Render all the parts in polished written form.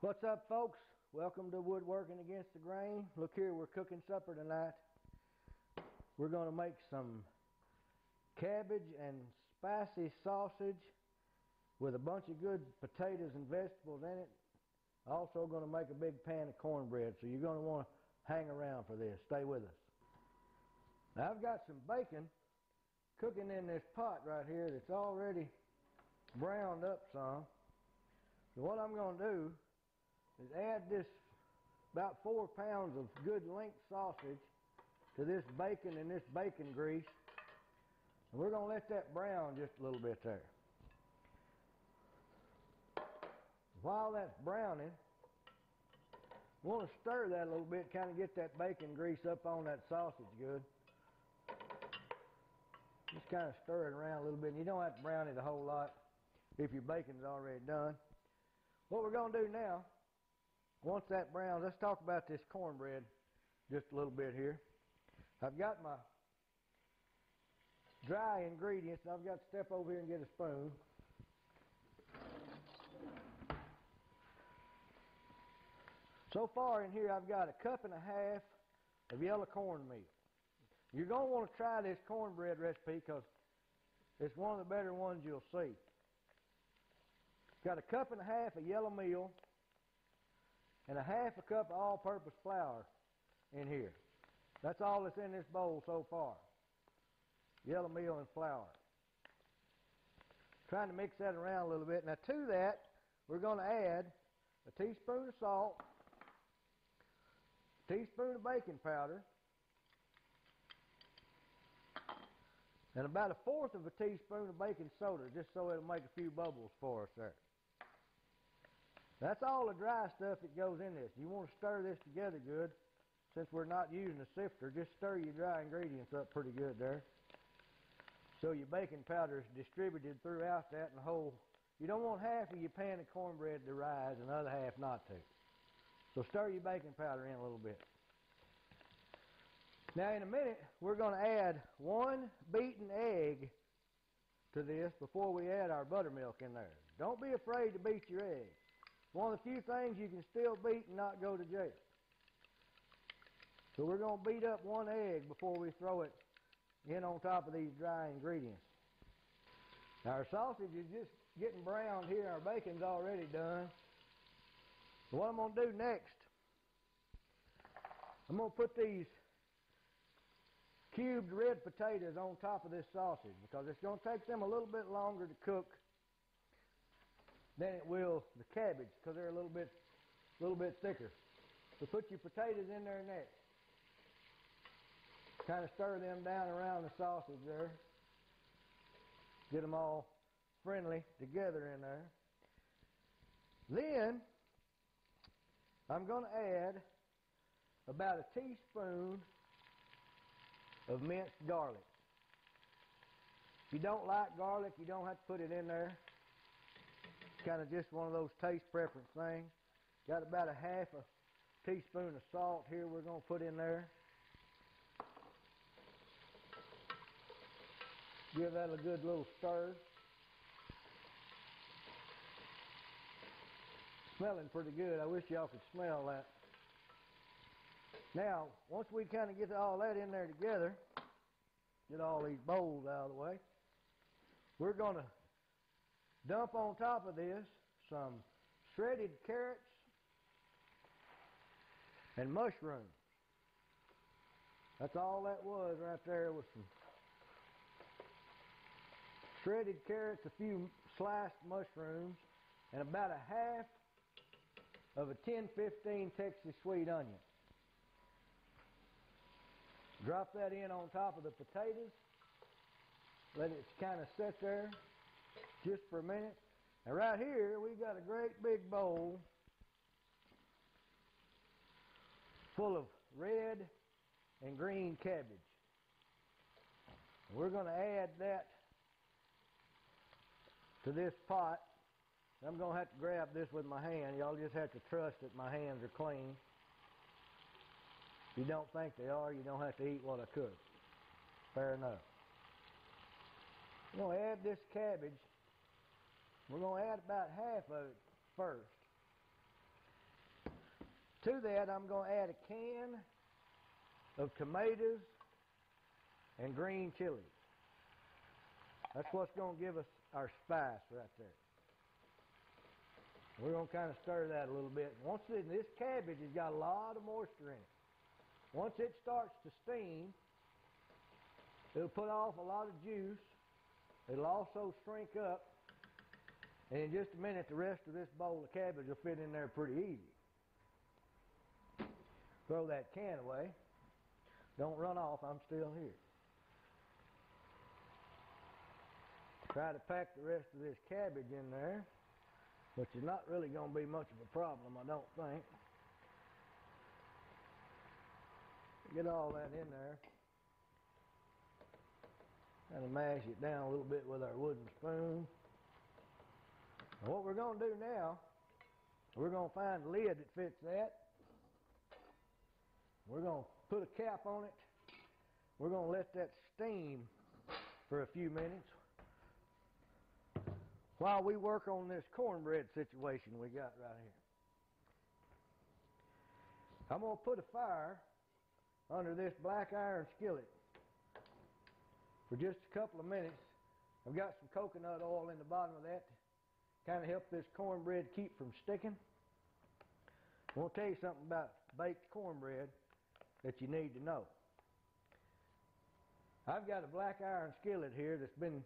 What's up, folks? Welcome to Woodworking Against the Grain. Look here, we're cooking supper tonight. We're going to make some cabbage and spicy sausage with a bunch of good potatoes and vegetables in it. Also going to make a big pan of cornbread, so you're going to want to hang around for this. Stay with us. Now, I've got some bacon cooking in this pot right here that's already browned up some. So what I'm going to do is add this about 4 pounds of good length sausage to this bacon and this bacon grease, and we're going to let that brown just a little bit there. While that's browning, we want to stir that a little bit, kind of get that bacon grease up on that sausage good. Just kind of stir it around a little bit, and you don't have to brown it a whole lot if your bacon's already done. What we're going to do now, once that browns, let's talk about this cornbread just a little bit here. I've got my dry ingredients. I've got to step over here and get a spoon. So far in here I've got 1.5 cups of yellow cornmeal. You're going to want to try this cornbread recipe because it's one of the better ones you'll see. Got 1.5 cups of yellow meal and 1/2 cup of all-purpose flour in here. That's all that's in this bowl so far. Yellow meal and flour. Trying to mix that around a little bit. Now to that, we're going to add a teaspoon of salt, a teaspoon of baking powder, and about 1/4 of a teaspoon of baking soda, just so it'll make a few bubbles for us there. That's all the dry stuff that goes in this. You want to stir this together good. Since we're not using a sifter, just stir your dry ingredients up pretty good there, so your baking powder is distributed throughout that and the whole. You don't want half of your pan of cornbread to rise and the other half not to. So stir your baking powder in a little bit. Now in a minute, we're going to add 1 beaten egg to this before we add our buttermilk in there. Don't be afraid to beat your egg. One of the few things you can still beat and not go to jail. So we're going to beat up 1 egg before we throw it in on top of these dry ingredients. Now our sausage is just getting browned here. Our bacon's already done. So what I'm going to do next, I'm going to put these cubed red potatoes on top of this sausage because it's going to take them a little bit longer to cook than it will the cabbage because they're a little bit thicker. So put your potatoes in there next. Kind of stir them down around the sausage there. Get them all friendly together in there. Then I'm going to add about 1 teaspoon of minced garlic. If you don't like garlic, you don't have to put it in there. It's kind of just one of those taste preference things. Got about 1/2 teaspoon of salt here we're going to put in there. Give that a good little stir. Smelling pretty good. I wish y'all could smell that. Now, once we kind of get all that in there together, get all these bowls out of the way, we're going to dump on top of this some shredded carrots and mushrooms. That's all that was right there, was some shredded carrots, a few sliced mushrooms, and about 1/2 of a 10-15 Texas sweet onion. Drop that in on top of the potatoes. Let it kind of sit there just for a minute. And right here we've got a great big bowl full of red and green cabbage. We're going to add that to this pot. I'm going to have to grab this with my hand. Y'all just have to trust that my hands are clean. If you don't think they are, you don't have to eat what I cook. Fair enough. I'm going to add this cabbage. We're going to add about 1/2 of it first. To that, I'm going to add a can of tomatoes and green chilies. That's what's going to give us our spice right there. We're going to kind of stir that a little bit. Once this cabbage has got a lot of moisture in it. Once it starts to steam, it'll put off a lot of juice. It'll also shrink up. And in just a minute, the rest of this bowl of cabbage will fit in there pretty easy. Throw that can away. Don't run off, I'm still here. Try to pack the rest of this cabbage in there, which is not really going to be much of a problem, I don't think. Get all that in there. Kind of mash it down a little bit with our wooden spoon. And what we're going to do now, we're going to find a lid that fits that. We're going to put a cap on it. We're going to let that steam for a few minutes while we work on this cornbread situation we got right here. I'm going to put a fire under this black iron skillet for just a couple of minutes. I've got some coconut oil in the bottom of that to kind of help this cornbread keep from sticking. I want to tell you something about baked cornbread that you need to know. I've got a black iron skillet here that's been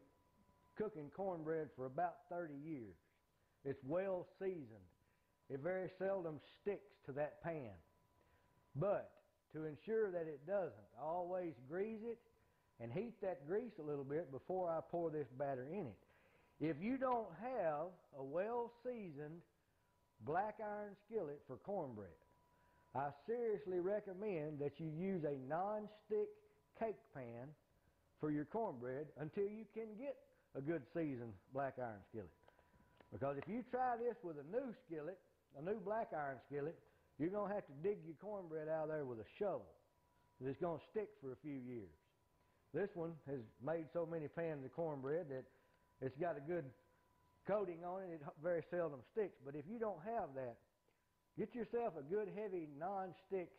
cooking cornbread for about 30 years. It's well seasoned. It very seldom sticks to that pan. But to ensure that it doesn't, I always grease it and heat that grease a little bit before I pour this batter in it. If you don't have a well-seasoned black iron skillet for cornbread, I seriously recommend that you use a non-stick cake pan for your cornbread until you can get a good seasoned black iron skillet. Because if you try this with a new skillet, a new black iron skillet, you're going to have to dig your cornbread out of there with a shovel. It's going to stick for a few years. This one has made so many pans of cornbread that it's got a good coating on it. It very seldom sticks. But if you don't have that, get yourself a good heavy non-stick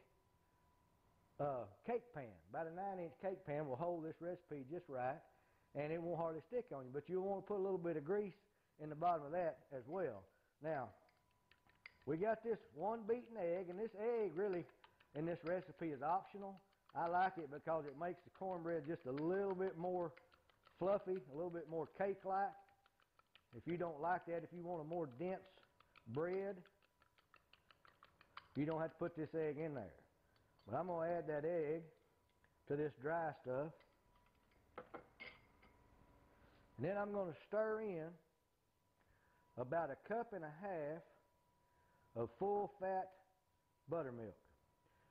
cake pan. About a 9-inch cake pan will hold this recipe just right, and it won't hardly stick on you. But you'll want to put a little bit of grease in the bottom of that as well. Now, we got this one beaten egg, and this egg really in this recipe is optional. I like it because it makes the cornbread just a little bit more fluffy, a little bit more cake-like. If you don't like that, if you want a more dense bread, you don't have to put this egg in there. But I'm going to add that egg to this dry stuff. And then I'm going to stir in about 1.5 cups of full-fat buttermilk.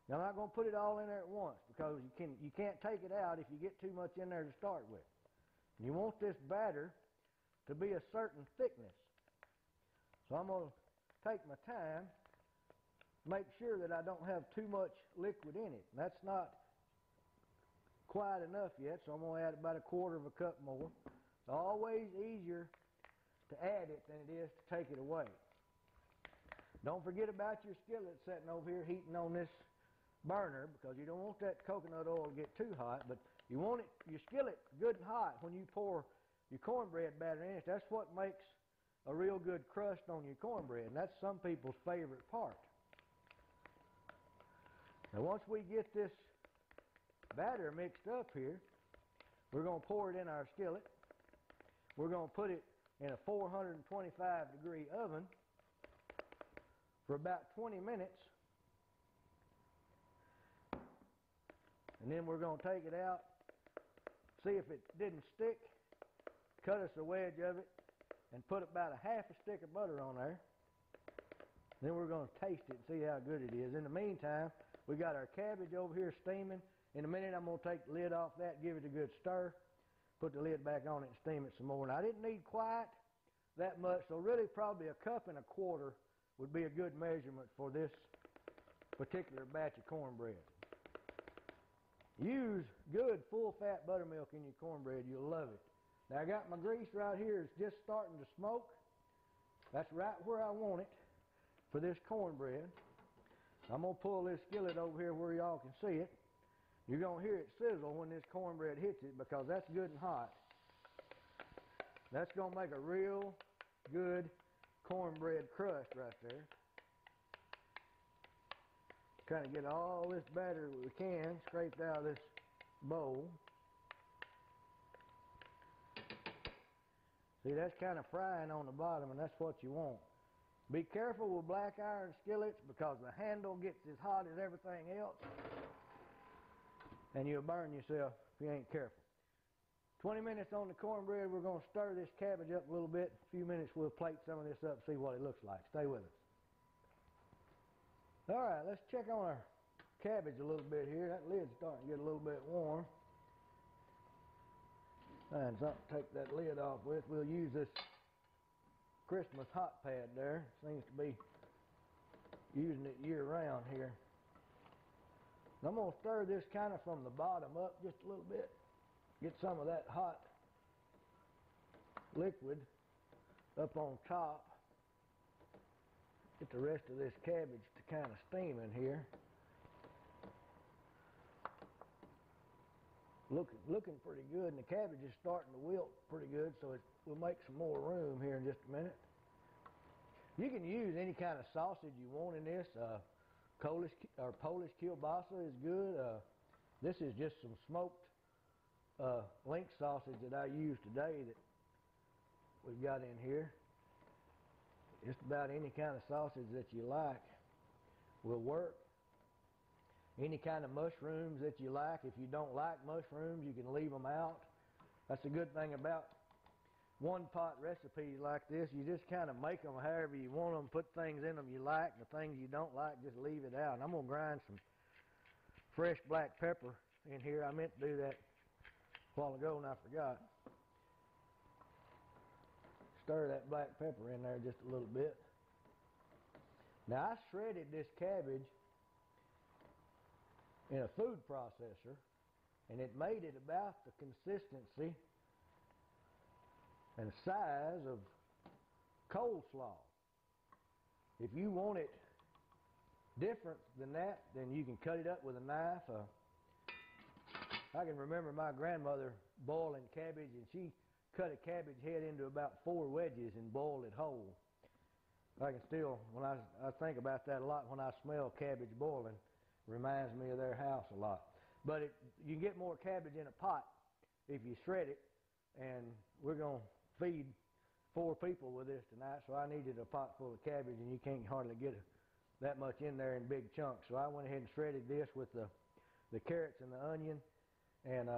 Now, I'm not going to put it all in there at once because you can't take it out if you get too much in there to start with. You want this batter to be a certain thickness. So I'm going to take my time, make sure that I don't have too much liquid in it. That's not quite enough yet, so I'm going to add about 1/4 cup more. It's always easier to add it than it is to take it away. Don't forget about your skillet sitting over here heating on this burner because you don't want that coconut oil to get too hot, but you want your skillet good and hot when you pour your cornbread batter in it. That's what makes a real good crust on your cornbread, and that's some people's favorite part. Now, once we get this batter mixed up here, we're going to pour it in our skillet. We're going to put it in a 425-degree oven for about 20 minutes. And then we're going to take it out, see if it didn't stick, cut us a wedge of it, and put about 1/2 stick of butter on there. Then we're going to taste it and see how good it is. In the meantime, we got our cabbage over here steaming. In a minute, I'm going to take the lid off that, give it a good stir, put the lid back on it, and steam it some more. Now, I didn't need quite that much, so really probably 1.25 cups would be a good measurement for this particular batch of cornbread. Use good full-fat buttermilk in your cornbread. You'll love it. Now, I got my grease right here. It's just starting to smoke. That's right where I want it for this cornbread. I'm going to pull this skillet over here where y'all can see it. You're going to hear it sizzle when this cornbread hits it because that's good and hot. That's going to make a real good cornbread crust right there. Kind of get all this batter we can scraped out of this bowl. See, that's kind of frying on the bottom, and that's what you want. Be careful with black iron skillets because the handle gets as hot as everything else, and you'll burn yourself if you ain't careful. 20 minutes on the cornbread. We're going to stir this cabbage up a little bit. In a few minutes we'll plate some of this up, see what it looks like. Stay with us. All right, let's check on our cabbage a little bit here. That lid's starting to get a little bit warm. Find something to take that lid off with. We'll use this Christmas hot pad there. Seems to be using it year round here. And I'm going to stir this kind of from the bottom up just a little bit. Get some of that hot liquid up on top. Get the rest of this cabbage to kind of steam in here. Looking pretty good, and the cabbage is starting to wilt pretty good, so we'll make some more room here in just a minute. You can use any kind of sausage you want in this. Polish kielbasa is good. This is just some smoked link sausage that I used today that we've got in here. Just about any kind of sausage that you like will work. Any kind of mushrooms that you like. If you don't like mushrooms, you can leave them out. That's a good thing about one-pot recipes like this. You just kind of make them however you want them, put things in them you like, and the things you don't like, just leave it out. And I'm going to grind some fresh black pepper in here. I meant to do that a while ago and I forgot. Stir that black pepper in there just a little bit. Now I shredded this cabbage in a food processor, and it made it about the consistency and size of coleslaw. If you want it different than that, then you can cut it up with a knife. I can remember my grandmother boiling cabbage, and she cut a cabbage head into about 4 wedges and boiled it whole. I can still, when I think about that a lot, when I smell cabbage boiling, reminds me of their house a lot. But you can get more cabbage in a pot if you shred it, and we're going to feed 4 people with this tonight, so I needed a pot full of cabbage, and you can't hardly get that much in there in big chunks. So I went ahead and shredded this with the carrots and the onion, and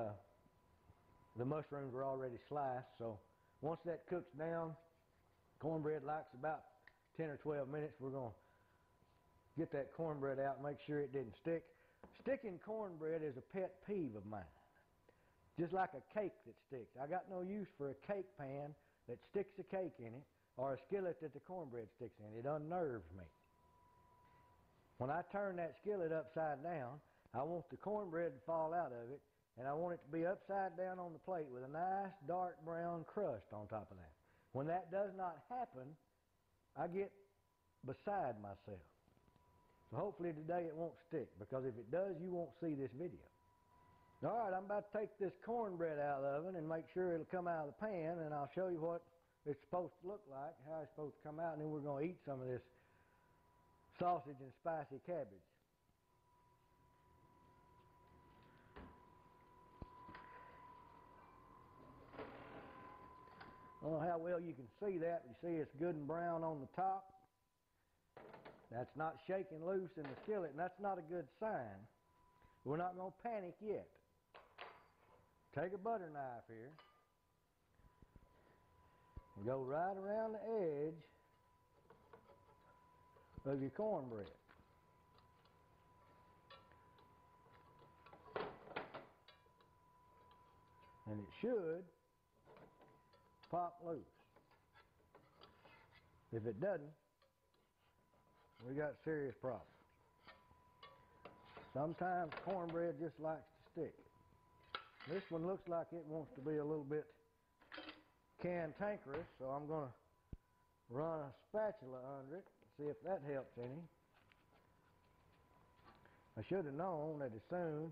the mushrooms were already sliced. So once that cooks down, cornbread likes about 10 or 12 minutes. We're going to get that cornbread out and make sure it didn't stick. Sticking cornbread is a pet peeve of mine. Just like a cake that sticks. I got no use for a cake pan that sticks a cake in it or a skillet that the cornbread sticks in. It unnerves me. When I turn that skillet upside down, I want the cornbread to fall out of it, and I want it to be upside down on the plate with a nice dark brown crust on top of that. When that does not happen, I get beside myself. So hopefully today it won't stick, because if it does, you won't see this video. All right, I'm about to take this cornbread out of the oven and make sure it'll come out of the pan, and I'll show you what it's supposed to look like, how it's supposed to come out, and then we're going to eat some of this sausage and spicy cabbage. I don't know how well you can see that, but you see it's good and brown on the top. That's not shaking loose in the skillet, and that's not a good sign. We're not going to panic yet. Take a butter knife here and go right around the edge of your cornbread. And it should pop loose. If it doesn't, we got serious problems. Sometimes cornbread just likes to stick. This one looks like it wants to be a little bit cantankerous, so I'm going to run a spatula under it, see if that helps any. I should have known that as soon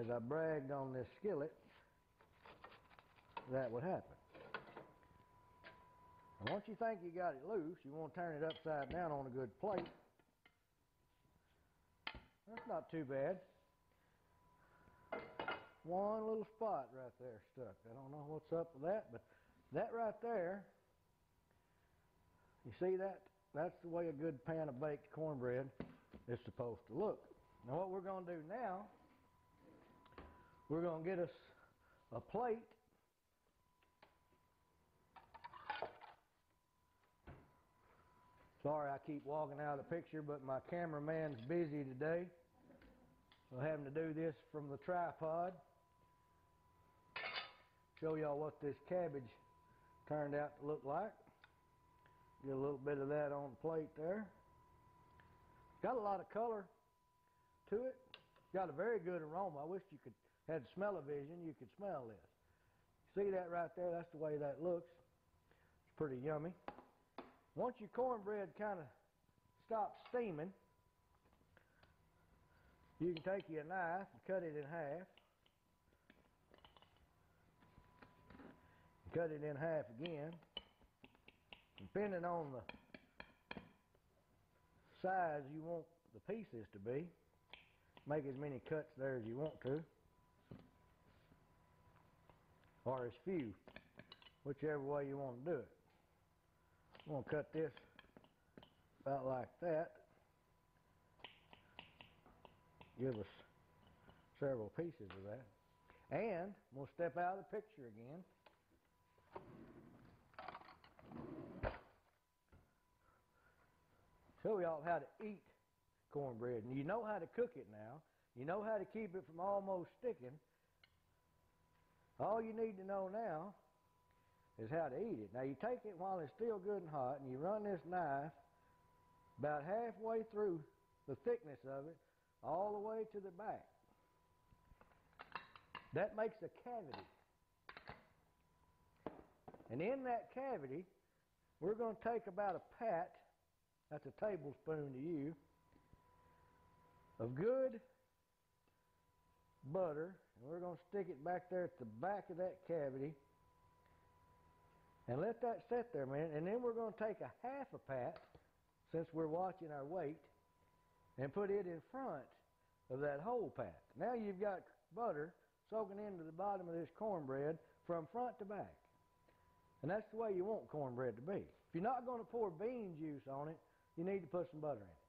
as I bragged on this skillet, that would happen. And once you think you got it loose, you want to turn it upside down on a good plate. That's not too bad. One little spot right there stuck. I don't know what's up with that, but that right there, you see that? That's the way a good pan of baked cornbread is supposed to look. Now what we're going to do now, we're going to get us a plate. Sorry I keep walking out of the picture, but my cameraman's busy today. So I'm having to do this from the tripod. Show y'all what this cabbage turned out to look like. Get a little bit of that on the plate there. Got a lot of color to it. Got a very good aroma. I wish you could had smell-o-vision, you could smell this. See that right there? That's the way that looks. It's pretty yummy. Once your cornbread kind of stops steaming, you can take your knife and cut it in half. Cut it in half again. Depending on the size you want the pieces to be, make as many cuts there as you want to, or as few, whichever way you want to do it. I'm going to cut this about like that. Give us several pieces of that. And we'll step out of the picture again. Show y'all how to eat cornbread. And you know how to cook it now. You know how to keep it from almost sticking. All you need to know now is how to eat it. Now you take it while it's still good and hot, and you run this knife about halfway through the thickness of it, all the way to the back. That makes a cavity. And in that cavity, we're going to take about a pat, that's a tablespoon to you, of good butter, and we're going to stick it back there at the back of that cavity and let that sit there a minute, and then we're going to take a half a pat, since we're watching our weight, and put it in front of that whole pat. Now you've got butter soaking into the bottom of this cornbread from front to back. And that's the way you want cornbread to be. If you're not going to pour bean juice on it, you need to put some butter in it.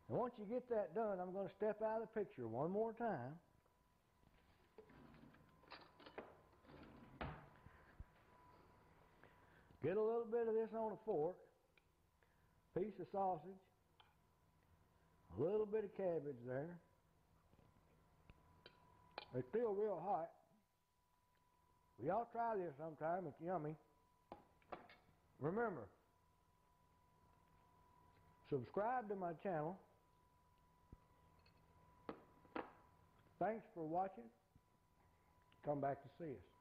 And once you get that done, I'm going to step out of the picture one more time. Get a little bit of this on a fork, piece of sausage, a little bit of cabbage there. It's still real hot. Well, y'all try this sometime. It's yummy. Remember, subscribe to my channel. Thanks for watching. Come back to see us.